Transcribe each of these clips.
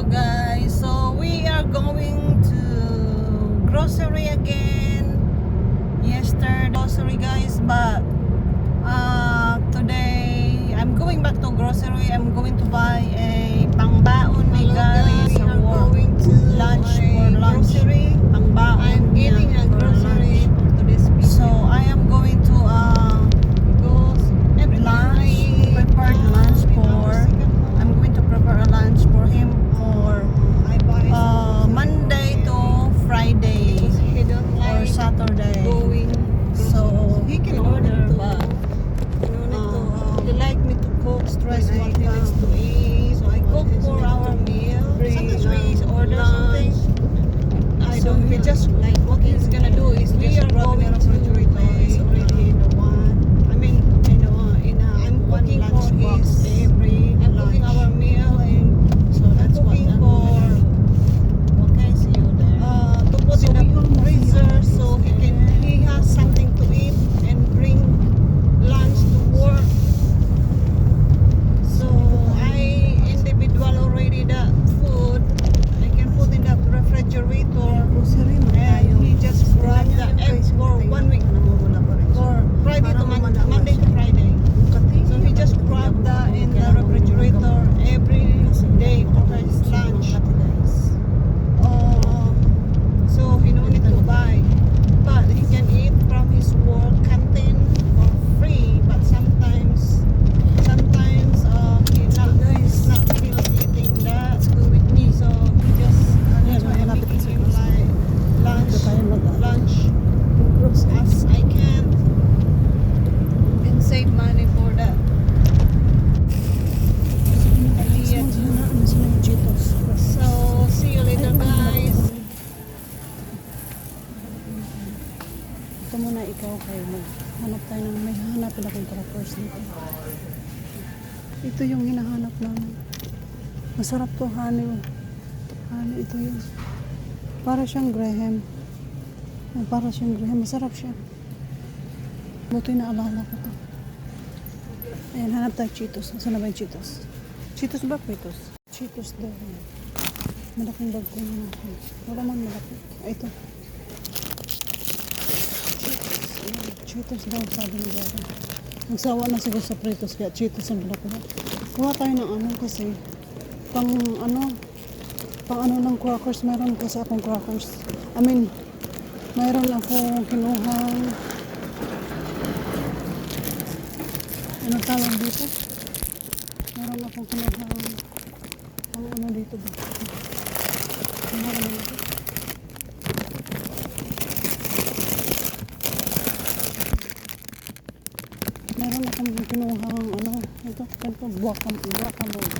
guys, so we are going to grocery again. Yesterday grocery guys, but today I'm going back to grocery. I'm going to buy a pangbaon ni Gary sa work. Lunch for lunch. Pangbaon. I'm getting a grocery to this week. So I am going to prepared lunch for. I'm going to prepare a lunch for him for Monday to Friday or Saturday. So he can order, but They like me to cook, stress when what he likes to eat. So I cook for our meal. Sometimes we order something. I So don't he just like what he's gonna do is we just are grab going a to refrigerator. Is already in the one. I mean, I'm one cooking lunch for box his every I'm lunch. cooking our meal, and so that's what cooking I'm for gonna do. Okay, see you there. to put So in we the almost freezer here. so he has something to eat and bring lunch to work. So I individual already the food I can put in the refrigerator, Grocery and he just grab the egg for 1 week, for Friday to Monday to Friday. So he just grab in the refrigerator every day for his lunch. So he don't need to buy, but he can eat from his work canteen for free. But sometimes he's not feel eating that. Go with me. So he just that's why I'm malapit making sa him like Dito tayo lunch grocery. as I can and save money for that. So see you later guys. Ito muna ikaw kayo maghanap tayo ng may hanapin akong crackers dito. Ito yung hinahanap namin. Masarap to, honey. Honey, ito yun. Para siyang Graham. Para siyang Graham. Masarap siya. Buti na alala ko to. Ayan, hanap tayo Cheetos. Saan na ba yung Cheetos? Cheetos ba? Cheetos. Cheetos daw. Malaking bag ko na natin. Wala man malaki. Ito. Cheetos daw, sabi ni Gary. Nagsawa na siguro sa Pritos, kaya Cheetos ang balak ko. Kuha tayo ng ano kasi pang ano ng crackers. Mayroon kasi akong crackers. I mean, mayroon akong kinuhang ano tawag dito? Mayroon akong kinuhang pang ano dito ba? Mayroon dito. Meron akong kinuhang ano, ito guacamole.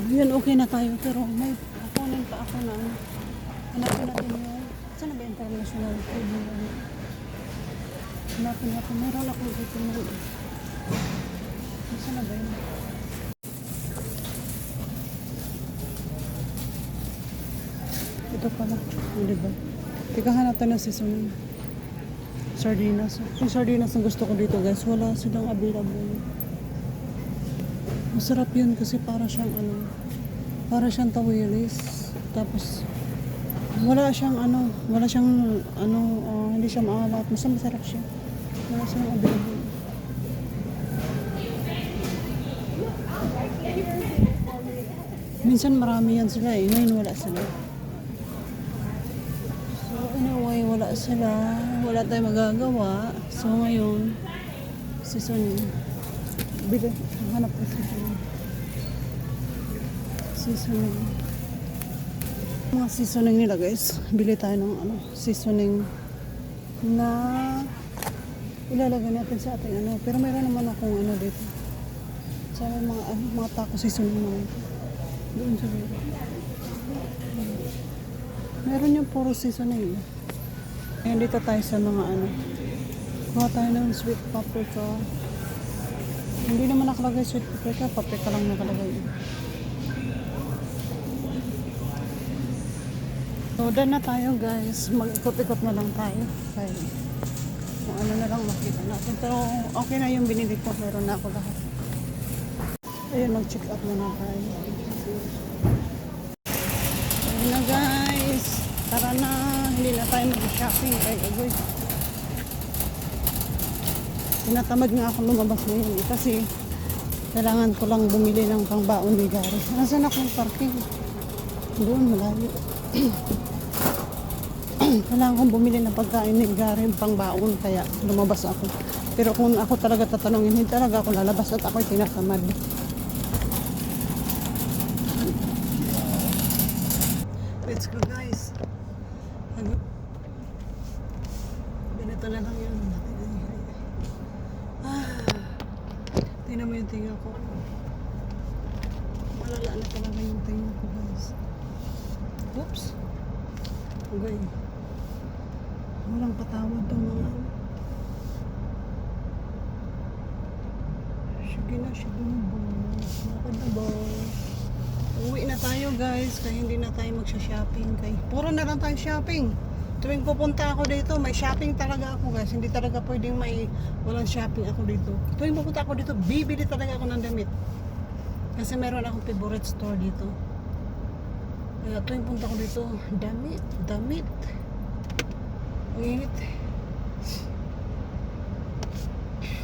Yun, okay na tayo, pero may kukunin pa ako na ano. Hanapin natin yung, saan na ba international food yun? Hanapin natin, meron akong dito na saan na ba yun? Ito pala, diba? Teka, hanap tayo ng seasoning. Sardinas. Yung sardinas ang gusto ko dito guys, wala silang available. Masarap yun kasi para siyang ano, para siyang tawilis. Tapos wala siyang hindi siya maalat. Masarap siya. Wala silang available. Minsan marami yan sila eh, ngayon wala sila. Anyway, wala sila. Wala tayong magagawa. So, ngayon, seasoning. Hanap ko seasoning. Seasoning. Mga seasoning nila, guys. Bili tayo ng seasoning na ilalagay natin sa ating ano. Pero mayroon naman akong ano dito. Sa mga taco seasoning naman. Doon sa dito. Meron yung puro seasoning. Ngayon dito tayo sa mga ano. Kuha tayo ng sweet paprika. Hindi naman nakalagay sweet paprika. Paprika lang nakalagay. So, done na tayo guys. Mag-ikot-ikot na lang tayo. Okay. Kung ano na lang makita natin. Pero okay na yung binili ko. Meron na ako lahat. Ayun, mag-check up na tayo. guys. Tara na. Hindi na tayo mag-shopping kay Agoy. Tinatamad nga ako lumabas ngayon kasi kailangan ko lang bumili ng pangbaon ni Gary. Nasaan ako ng parking? Doon, malayo. Kailangan kong bumili ng pagkain ni Gary pangbaon kaya lumabas ako. Pero kung ako talaga tatanungin, hindi talaga ako lalabas at ako'y tinatamad. Let's go guys. Ano? Ganito na lang yun. Tingnan mo yung tinga ko. Malala na talaga yung tinga ko guys. Oops. Okay. Walang patawad tong mga ano. Sige na boss. Lakad na boss. Uwi na tayo guys. Kaya hindi na tayo magsha-shopping. Puro na lang tayo shopping. Tuwing pupunta ako dito, may shopping talaga ako guys. Hindi talaga pwedeng walang shopping ako dito. Tuwing pupunta ako dito, bibili talaga ako ng damit. Kasi meron akong favorite store dito. Kaya tuwing punta ko dito, damit. Ang init.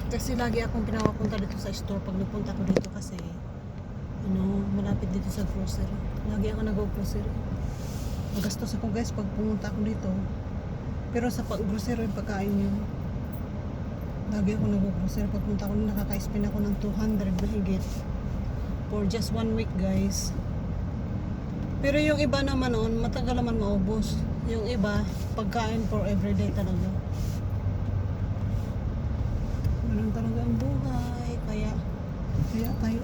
Kasi lagi akong pinapapunta dito sa store pag nagpunta ko dito kasi malapit dito sa grocery. Lagi ako nag-grocery. Magastos ako guys pag pumunta ako dito. Pero sa grocery pagkain yun. Lagi ako nag-grocery. Pag pumunta ako, nakaka-spend ako ng 200 na higit. For just 1 week guys. Pero yung iba naman matagal naman maubos. Yung iba, pagkain for everyday talaga. Ganun talaga ang buhay. Kaya tayo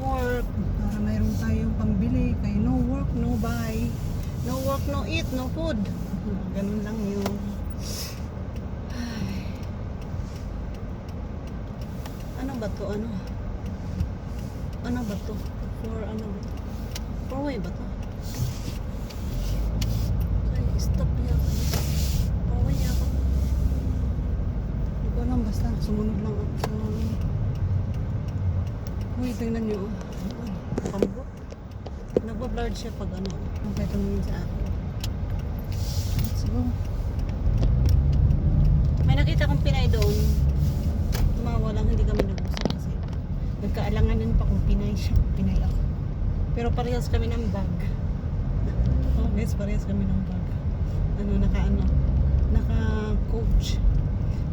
work. Para mayroon tayong pambili. Kaya no work, no buy. No work, no eat, no food. Ganun lang yun. Ay. Ano ba to? Ano ba to? Four-way ba to? Ay, stop niya. Four-way ako. Hindi ko alam, basta sumunod lang ako. Uy, tingnan nyo. Pambot. Nagbablurred siya pag okay, tumingin sa akin. Let's go. May nakita kong Pinay doon. Tumawa lang, hindi kami nag-usap kasi nagkaalanganan pa kung Pinay siya, Pinay ako. Pero parehas kami ng bag. Oh guys, parehas kami ng bag. Naka-Coach.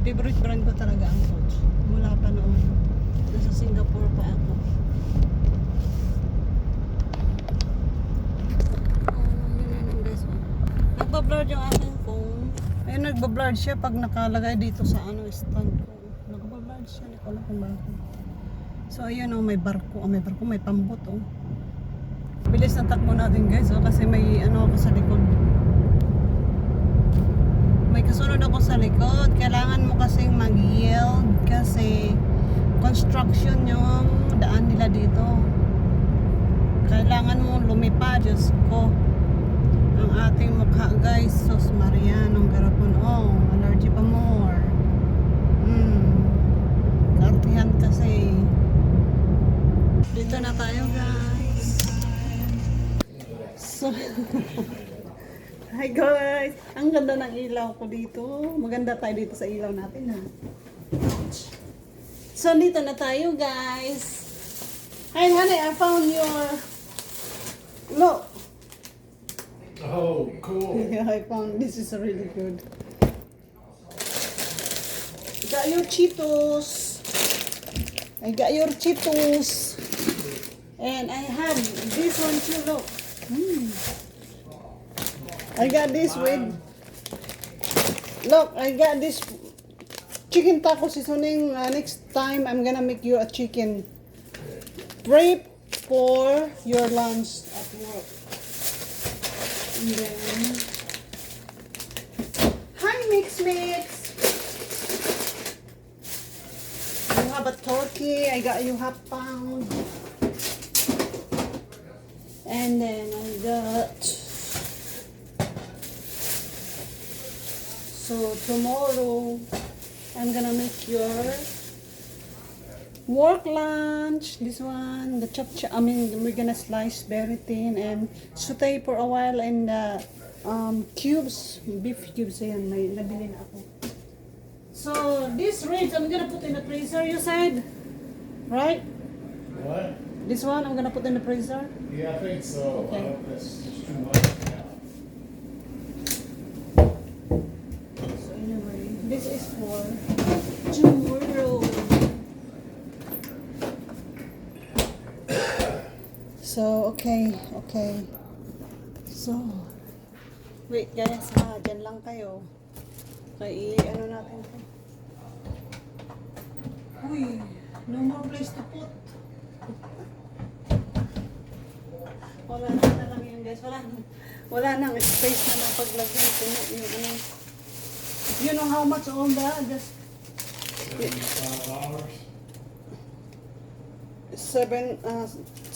Favorite brand ko talaga ang Coach. Mula pa noon. Nasa Singapore pa ako. Nagbablurred yung aking phone. Ayun, nagbablurred siya pag nakalagay dito sa stand ko. Nagbablurred siya, hindi ko alam kung bakit. So ayun may barko, may pambot Bilis na takbo natin guys kasi may ako sa likod. May kasunod ako sa likod. Kailangan mo kasing mag-yield kasi construction yung daan nila dito. Kailangan mo lumipad, Diyos ko. Ang ating mukha guys, sos Marianong garapon. Allergy pa more. Kartihan kasi. Dito na tayo guys. So, hi guys. Ang ganda ng ilaw ko dito. Maganda tayo dito sa ilaw natin So dito na tayo guys. Hi honey, I found your look. Oh, cool. Yeah, I found this is really good. Got your Cheetos. I got your Cheetos. And I have this one too, look. I got this with... Look, I got this chicken taco seasoning. Next time, I'm gonna make you a chicken. Prep for your lunch at work. And then, hi Mix. You have a turkey. I got you half pound. And then I got. So tomorrow I'm gonna make your Work lunch. This one, the I mean, we're gonna slice very thin and saute for a while in the cubes, beef cubes. Ayan, may nabili na ako. So, this ribs, I'm gonna put in the freezer, you said? Right? What? This one, I'm gonna put in the freezer. Yeah, I think so. Okay. I hope that's just too much now. So anyway, this is for tomorrow. So, okay. So, wait guys, dyan lang kayo. Okay, ano natin to? Uy, no more place to put. Wala na lang yun guys, wala nang space na mapaglagyan. Puno yung ano. You know how much on that? Just $75.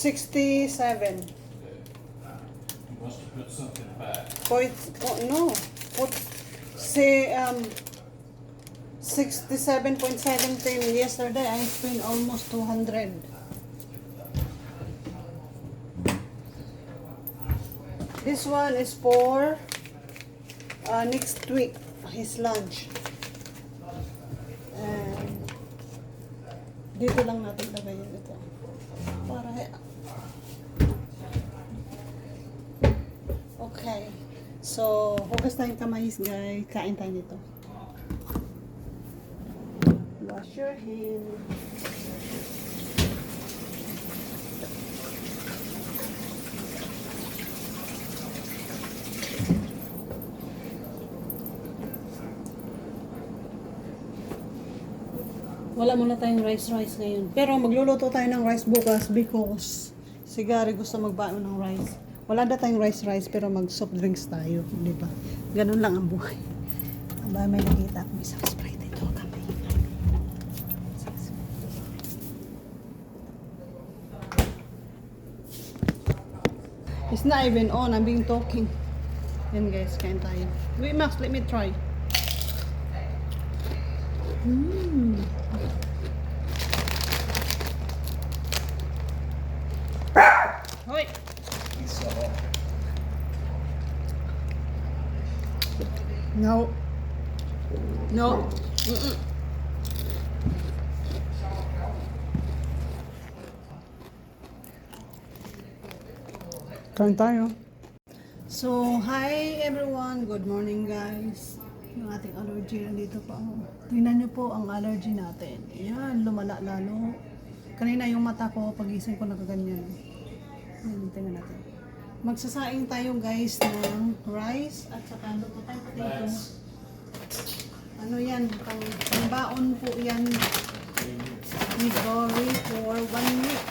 67. You must have put something back. No. Say 67.17 yesterday. I spent almost 200. This one is for next week, his lunch. And dito lang natin lagay yun ito. Para okay. So, hugas tayong kamay guys. Kain tayo nito. Wash your hand. Wala muna tayong rice ngayon. Pero magluluto tayo ng rice bukas because si Gary gusto magbaon ng rice. Wala na tayong rice pero mag soft drinks tayo, di ba? Ganun lang ang buhay. Aba, may nakita akong isang Sprite ito kami. It's not even on, I'm being talking. Yan guys, kain tayo. Wait Max, let me try. Hoy! No. Mm-mm. Kain tayo. So, hi everyone. Good morning guys. Yung ating allergy nandito pa. Tingnan nyo po ang allergy natin. Ayan, lumala lalo. Kanina yung mata ko, pagising ko nakaganyan. Ayan, tingnan natin. Magsasaing tayo guys ng rice at saka luto tayo potato. Ano yan? Pangbaon po yan ni Dory for 1 week.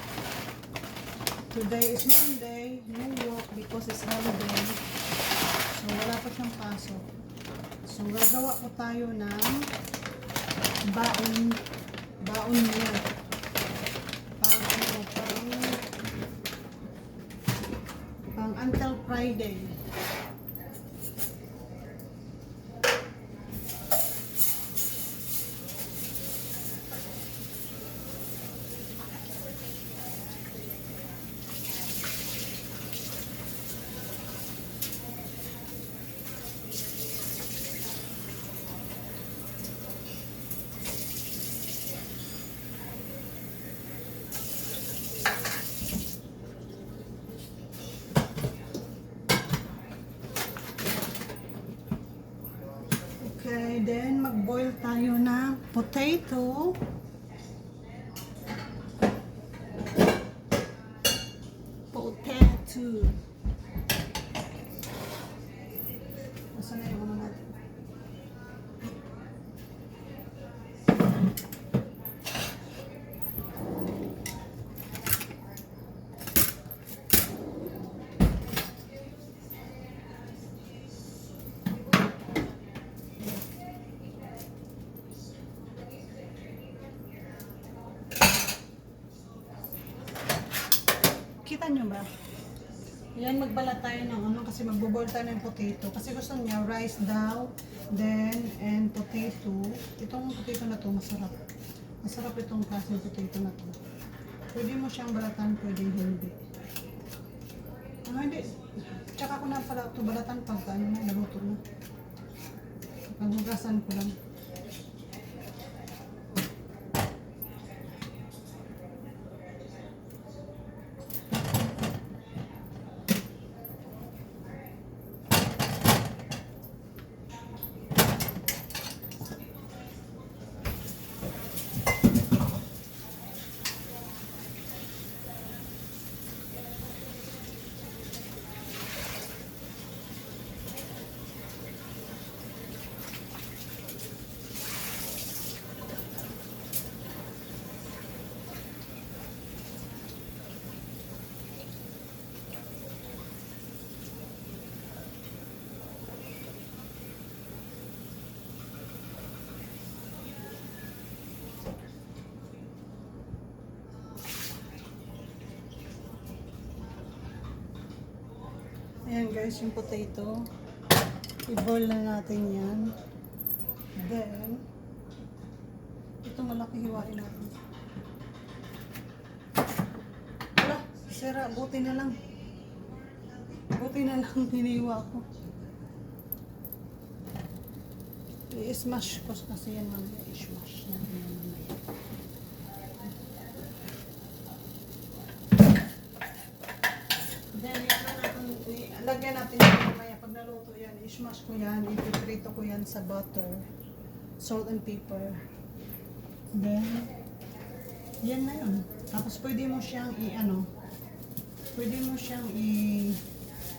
Today is Monday, no work because it's holiday. So wala pa siyang pasok. So gagawa ko tayo ng baon niya. Pang until Friday. Okay, then mag-boil tayo ng potato. Asan na yung ano natin? Kita nyo ba? Yan, magbalat tayo ng ano kasi magbo-boil tayo ng potato. Kasi gusto niya rice daw, then, and potato. Itong potato na to masarap. Masarap itong klaseng potato na to. Pwede mo siyang balatan, pwede hindi. Hindi. Tsaka ko na pala ito balatan pag ano na, naluto na. Paghugasan ko lang. Ayan guys, yung potato. I-boil na natin yan. Then, ito malaki hiwain natin. Wala, sira. Buti na lang. Buti na lang hiniwa ko. I-smash ko kasi yan mamaya. I-smash natin yan mamaya. Then, lagyan natin yan mamaya. Pag naluto yan, i-smash ko yan. I-prito ko yan sa butter. Salt and pepper. Then, yan na yun. Tapos pwede mo siyang pwede mo siyang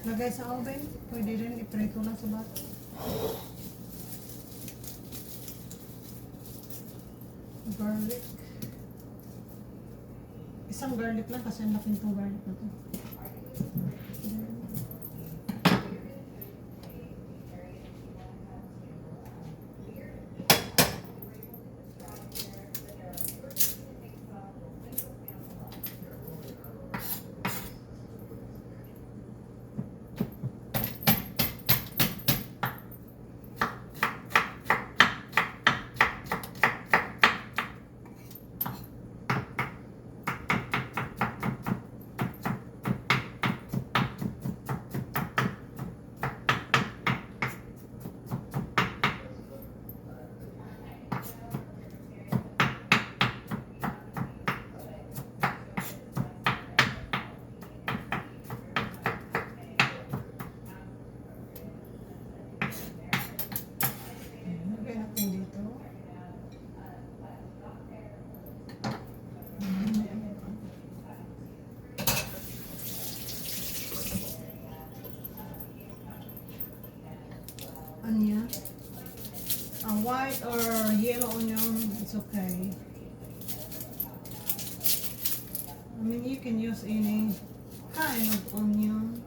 lagay sa oven. Pwede rin i-prito lang sa butter. Garlic. Isang garlic lang kasi ang laking itong garlic na to. Lagyan natin dito. Onion. White or yellow onion, it's okay. I mean, you can use any kind of onion.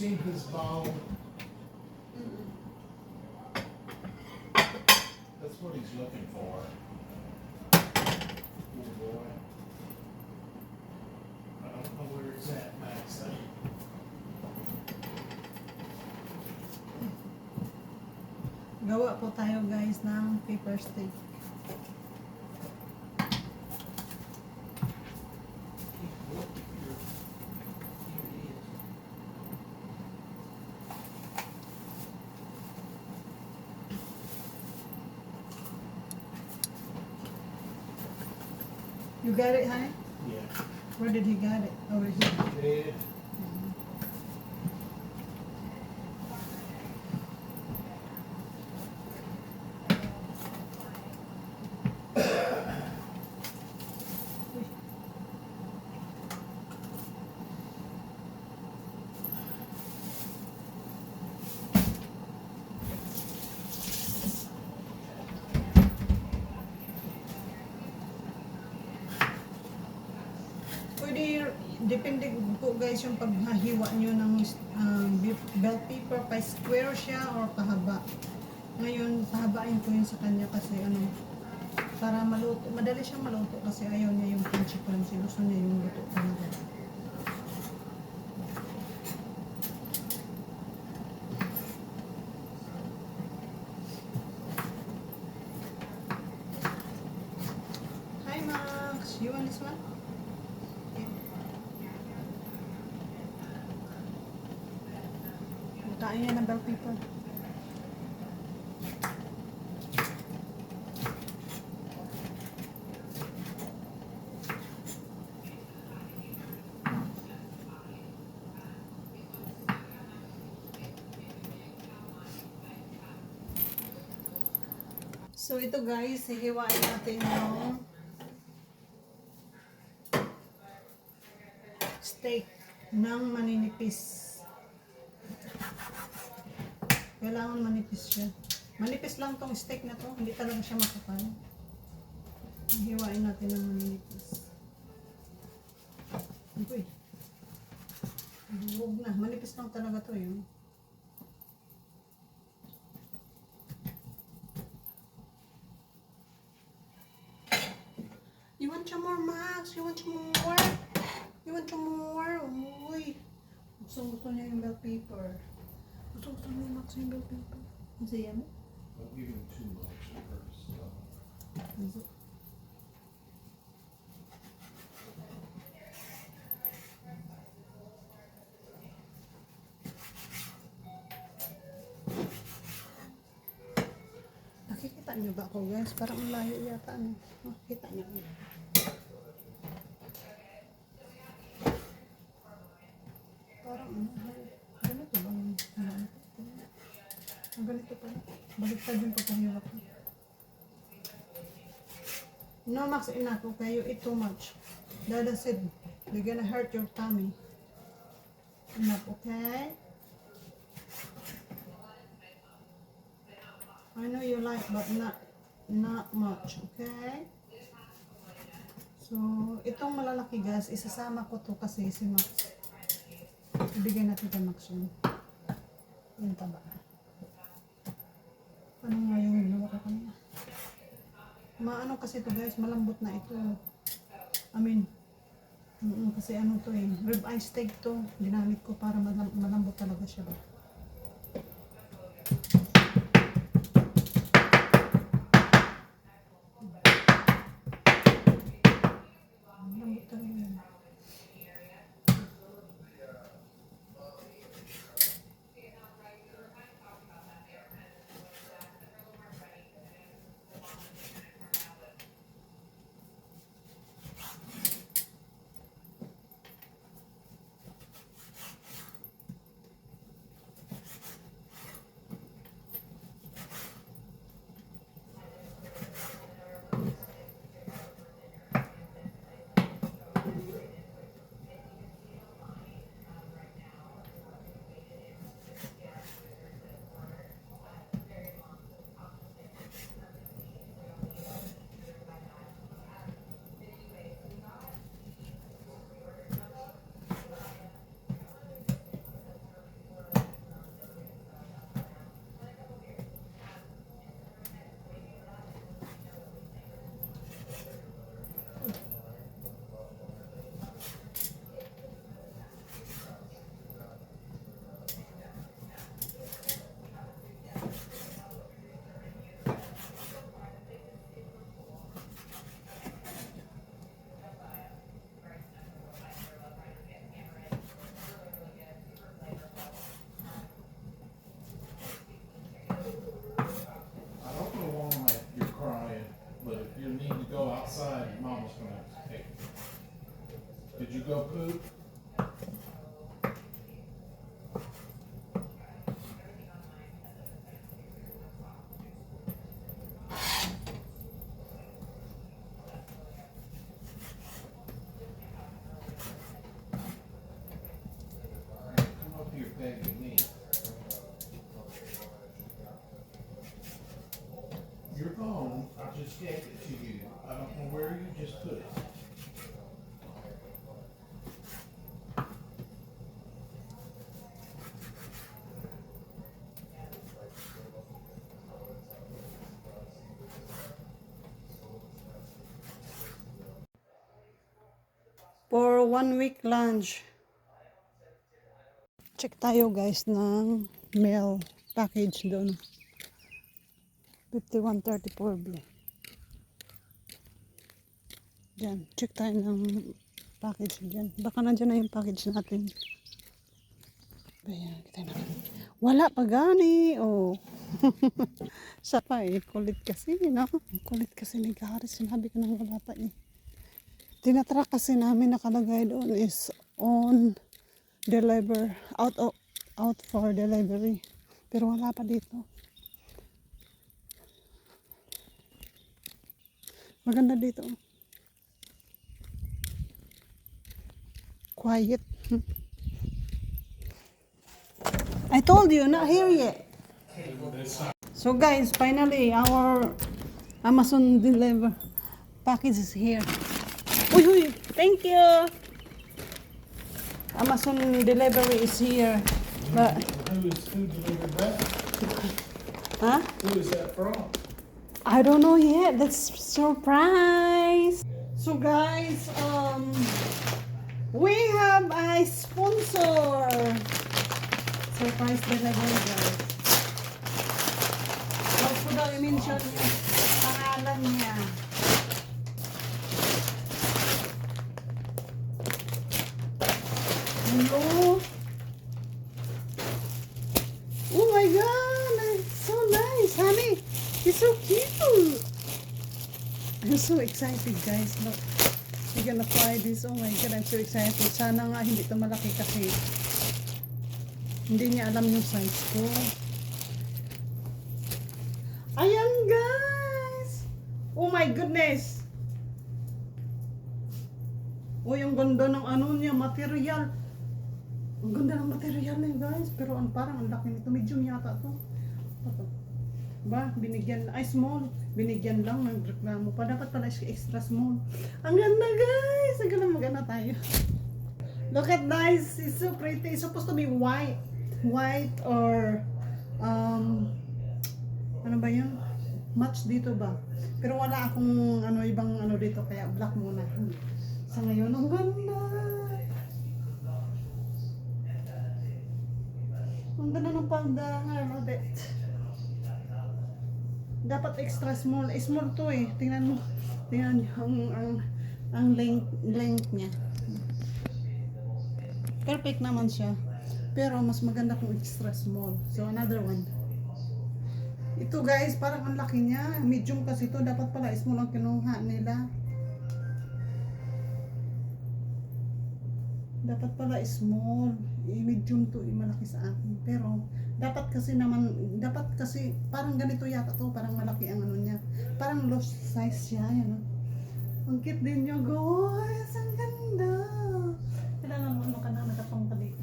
seen his bone? That's what he's looking for. Poor boy. I don't know where it's at, Max. Gawa po tayo guys ng paper steak. You got it, honey? Yeah. Where did he got it? Over here. Dead. Pwede, depende po guys yung paghahiwa nyo ng bell pepper, pa square siya or pahaba. Ngayon, pahabain ko yun sa kanya kasi ano, para maluto, madali siyang maluto kasi ayaw niya yung crunchy. Gusto niya yung luto talaga. Hi Max, you want this one? Kain niya ng bell pepper. So ito guys, hihiwain natin yung steak ng maninipis. Kailangan manipis siya. Manipis lang tong steak na to, hindi talaga siya makapal. Hihiwain natin ng manipis. Uy. Huwag na, manipis lang talaga to yun. You want some more, Max? You want some more? You want some more? Uy. Gusto niya yung bell pepper. Gusto niya yung Max yung bell pepper. Is it yummy? Don't give him too much at first. Is it? Nakikita niyo ba ako guys? Parang ang layo yata. Ano? Oh, kita niyo. Parang ganito ba? Ang ganito pa. Baliktad yung pagkahiwak ko. No, Max, enough. Okay, you eat too much. Dada said, they're gonna hurt your tummy. Enough, okay? I know you like, but not much, okay? So, itong malalaki guys, isasama ko to kasi si Max. Ibigay natin kay Max yun. Yung taba. Ano nga yung ginawa ko kanina? Maano kasi to guys, malambot na ito. I mean, kasi ano to eh, rib eye steak to. Ginamit ko para malambot talaga siya ba. Malambot talaga yan. go poop. Come up here begging me. Your phone, I just gave it to you. I don't know where you just put it. For 1 week lunch. Check tayo guys ng mail package doon. 5134B. Diyan. Check tayo ng package dyan. Baka nandiyan na yung package natin. Ayan. Kita natin. Wala pa gani. Oh. Siya pa eh. Kulit kasi. No? Kulit kasi ni Gary. Sinabi ko nang wala pa eh. Tinatrack kasi namin nakalagay doon is on deliver out for delivery pero wala pa dito. Maganda dito, quiet. I told you, not here yet. So guys, finally our Amazon deliver package is here. Uy, uy, thank you. Amazon delivery is here. But Who delivered that? huh? Who is that from? I don't know yet. That's surprise. So guys, we have a sponsor. Surprise delivery guys. Huwag ko daw i-mention yung pangalan niya. Hello. Oh my god, it's so nice, honey. It's so cute. I'm so excited, guys. Look, we're gonna try this. Oh my god, I'm so excited. Sana nga hindi ito malaki kasi hindi niya alam yung size ko. Ayan, guys. Oh my goodness. Oh, yung ganda ng ano niya, material. Ang ganda ng material niya, guys. Pero parang ang laki nito. Medium yata to. Ito. Ba, binigyan, ay small. Binigyan lang, nagreklamo pa. Dapat pala extra small. Ang ganda, guys. Ang ganda, maganda tayo. Look at this. It's so pretty. It's supposed to be white. White or, ano ba yun? Match dito ba? Pero wala akong ibang dito. Kaya black muna. Sa ngayon, ang ganda. Ang ganda ng panda. I love it. Dapat extra small. Small to eh. Tingnan mo. Tingnan nyo ang length niya. Perfect naman siya. Pero mas maganda kung extra small. So another one. Ito guys, parang ang laki niya. Medium kasi ito. Dapat pala small ang kinuha nila. Dapat pala small. Medium to, malaki sa akin. Pero dapat kasi parang ganito yata to, parang malaki ang niya. Parang lost size siya, yan. Ang cute din niya, guys. Ang ganda. Kailangan mo ka na nakapang dito.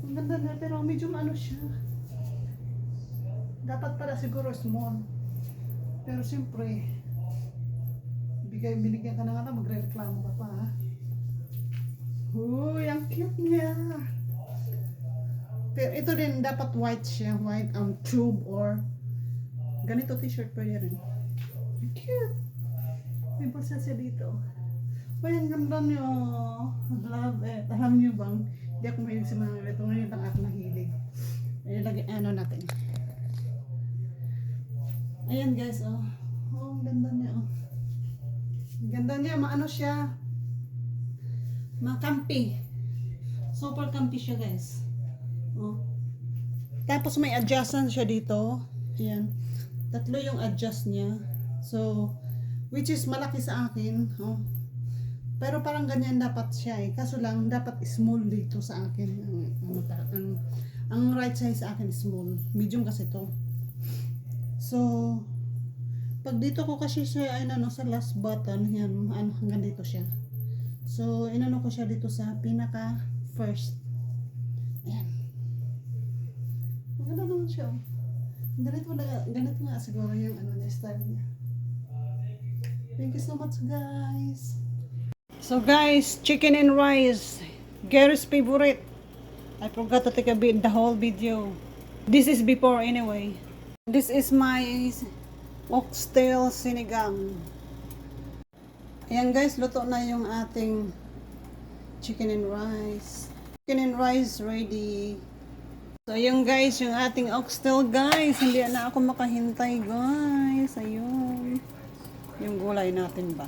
Ang ganda na, pero medium siya. Dapat pala siguro small. Pero siyempre, binigyan ka na nga, magre-reklamo ka pa, ha? Uy, ang cute niya. Pero ito din, dapat white siya. White tube or ganito t-shirt pwede rin. Cute. May bulsa siya dito. Uy, ang ganda niyo. Love it. Alam niyo bang, hindi ako mahilig sa mga ganito. Ngayon lang ako nahilig. Ilagay, natin. Ayan guys, oh. Oh, ang ganda niya, oh. Ang ganda niya, maano siya. Makampi. Super comfy siya, guys. Oh. Tapos may adjustment siya dito. Ayan. 3 yung adjust niya. So, which is malaki sa akin. Oh. Pero parang ganyan dapat siya eh. Kaso lang, dapat small dito sa akin. Ang right size sa akin is small. Medium kasi to. So, pag dito ko kasi siya, sa last button, yan, hanggang dito siya. So, inano ko siya dito sa pinaka first. Ayan. Maganda naman siya. Ganito nga siguro yung style niya. Thank you so much, guys. So guys, chicken and rice, Gary's favorite. I forgot to take the whole video. This is before anyway. This is my oxtail sinigang. Ayan guys, luto na yung ating chicken and rice. Chicken and rice ready. So ayun guys, yung ating oxtail guys. Hindi na ako makahintay guys. Ayun. Yung gulay natin ba.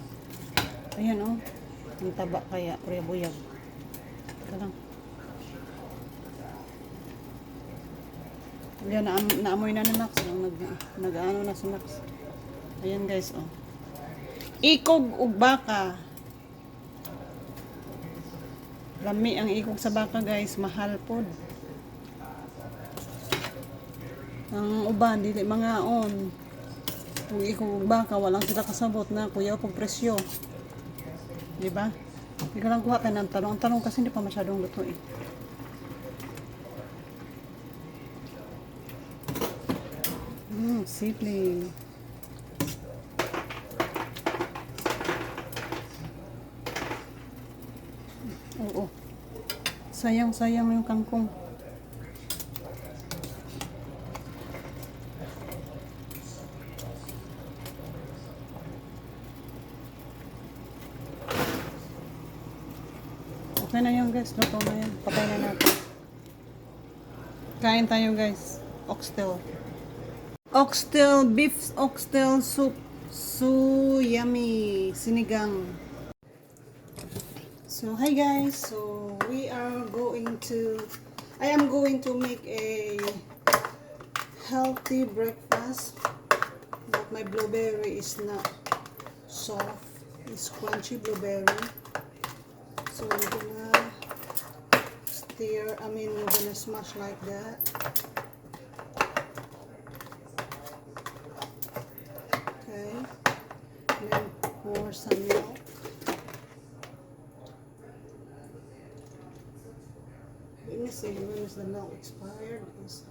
Ayan oh. Ang taba kaya, kuya buyag. Ito lang. Ayan, naamoy na ni Max. Nag-ano na si Max. Ayan guys, oh. Ikog ug baka. Lami ang ikog sa baka guys, mahal pod. Ang uban, dili mga on. Kung ikog ug baka, walang sila kasabot na kuya pag presyo. Diba? Hindi ko lang kuha tayo ng talong. Ang talong kasi hindi pa masyadong luto eh. Simple. Oo. Sayang yung kangkong. Okay na yun guys, luto na yan. Patay na natin. Kain tayo guys. Oxtail. Beef oxtail soup. So yummy. Sinigang. So hi guys. So I am going to make a healthy breakfast. But my blueberry is not soft. It's crunchy blueberry. So we're gonna we're gonna smash like that. Okay. And then pour some milk. Let me see, when is the milk expired? It's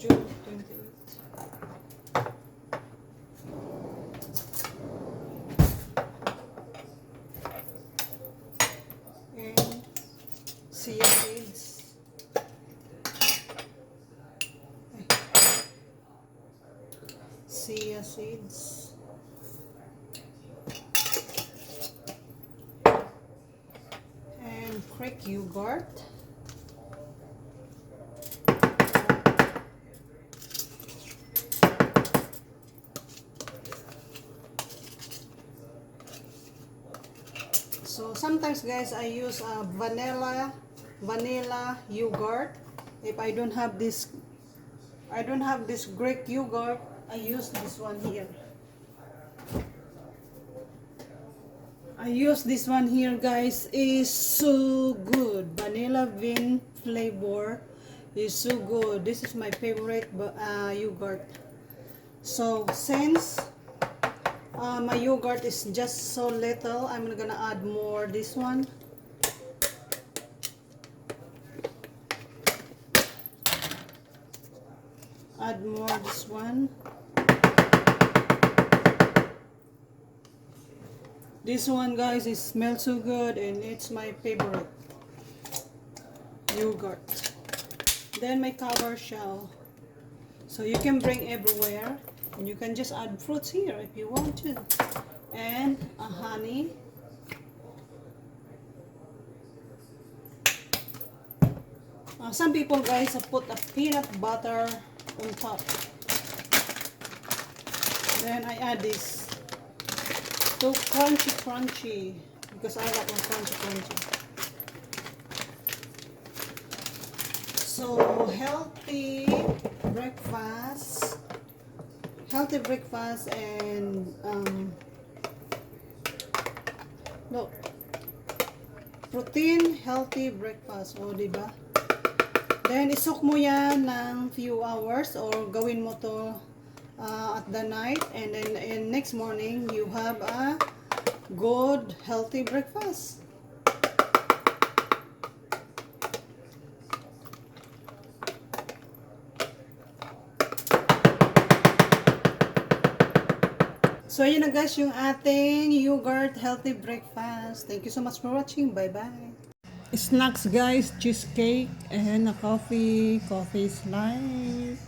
June 28th. Chia seeds. Chia seeds. And Greek yogurt. So sometimes guys I use vanilla yogurt. If I don't have this Greek yogurt, I use this one here. Guys, is so good. Vanilla bean flavor is so good. This is my favorite yogurt. So since my yogurt is just so little, I'm gonna add more this one. Add more this one. This one guys, it smells so good and it's my favorite yogurt. Then my cover shell. So you can bring everywhere and you can just add fruits here if you want to. And honey. Some people guys have put a peanut butter on top. Then I add this. So crunchy because I like my crunchy. So healthy breakfast, healthy breakfast and no, protein healthy breakfast. O, diba? Then, isok mo yan ng few hours or gawin mo to at the night. And then, in next morning, you have a good, healthy breakfast. So, yun na guys, yung ating yogurt healthy breakfast. Thank you so much for watching. Bye-bye. Snacks guys, cheesecake and a coffee. Coffee is life.